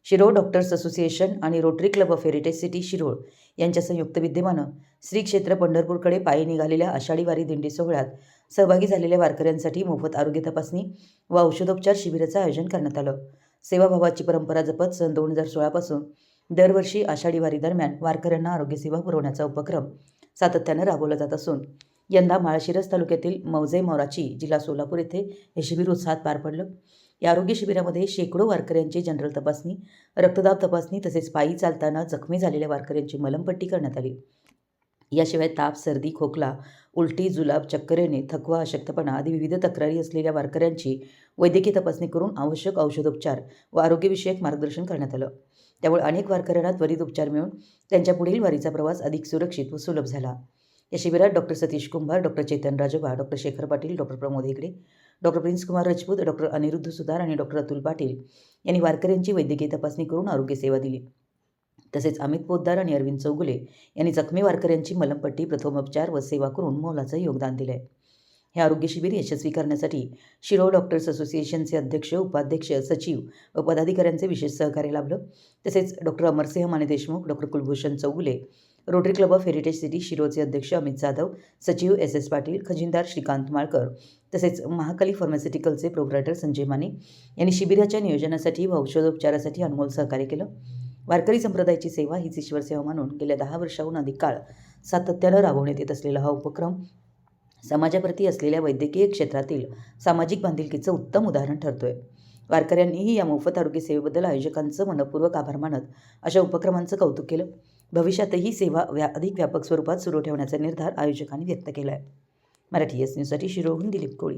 Shirol doctors association आणि rotary Club of Heritage city Shirol यांच्या संयुक्त विद्यमानं श्री क्षेत्र पंढरपूरकडे पायी निघालेल्या आषाढी वारी दिंडी सोहळ्यात सहभागी झालेल्या वारकऱ्यांसाठी मोफत आरोग्य तपासणी व औषधोपचार शिबिराचं आयोजन करण्यात आलं. सेवाभावाची परंपरा जपत सन 2016 पासून दरवर्षी आषाढी वारी दरम्यान वारकऱ्यांना आरोग्यसेवा पुरवण्याचा उपक्रम सातत्यानं राबवला जात असून यंदा माळशिरस तालुक्यातील मौजे मोराची जिल्हा सोलापूर येथे हे शिबिर उत्साहात पार पडलं. या आरोग्य शिबिरामध्ये शेकडो वारकऱ्यांची जनरल तपासणी, रक्तदाब तपासणी तसेच पायी चालताना जखमी झालेल्या वारकऱ्यांची मलमपट्टी करण्यात आली. याशिवाय ताप, सर्दी, खोकला, उलटी, जुलाब, चक्कर येणे, थकवा, अशक्तपणा आदी विविध तक्रारी असलेल्या वारकऱ्यांची वैद्यकीय तपासणी करून आवश्यक औषधोपचार व आरोग्यविषयक मार्गदर्शन करण्यात आलं. त्यामुळे अनेक वारकऱ्यांना त्वरित उपचार मिळून त्यांच्या पुढील वारीचा प्रवास अधिक सुरक्षित व सुलभ झाला. या शिबिरात doctor Satish Kumbhar, doctor Chetan Rajoba, doctor Shekhar Patil, doctor Pramod Hegde, doctor Prince Kumar Rajput, doctor Anirudh Sutar आणि डॉक्टर अतुल पाटील यांनी वारकऱ्यांची वैद्यकीय तपासणी करून आरोग्य सेवा दिली. तसेच अमित पोद्दार आणि अरविंद चौगुले यांनी जखमी वारकऱ्यांची मलमपट्टी, प्रथमोपचार व सेवा करून मोलाचं योगदान दिले. हे आरोग्य शिबिर यशस्वी करण्यासाठी शिरोळ डॉक्टर्स असोसिएशनचे अध्यक्ष, उपाध्यक्ष, सचिव व पदाधिकाऱ्यांचे विशेष सहकार्य लाभलं. तसेच doctor Amarsinh Mane Deshmukh, doctor Kulbhushan Chougule, Rotary Club of Heritage City शिरोळचे अध्यक्ष अमित जाधव, सचिव एस पाटील, खजिनदार श्रीकांत माळकर तसेच महाकाली फार्मास्युटिकलचे प्रोप्रायटर संजय माने यांनी शिबिराच्या नियोजनासाठी व औषधोपचारासाठी अनमोल सहकार्य केलं. वारकरी संप्रदायाची सेवा हीच ईश्वर सेवा म्हणून गेल्या 10 वर्षाहून अधिक काळ सातत्यानं राबवण्यात येत असलेला हा उपक्रम समाजाप्रती असलेल्या वैद्यकीय क्षेत्रातील सामाजिक बांधिलकीचं उत्तम उदाहरण ठरतोय. वारकऱ्यांनीही या मोफत आरोग्य सेवेबद्दल आयोजकांचं मनपूर्वक आभार मानत अशा उपक्रमांचं कौतुक केलं. भविष्यातही सेवा अधिक व्यापक स्वरूपात सुरू ठेवण्याचा निर्धार आयोजकांनी व्यक्त केला आहे. मराठी एस न्यूजसाठी शिरोळहून दिलीप कोळी.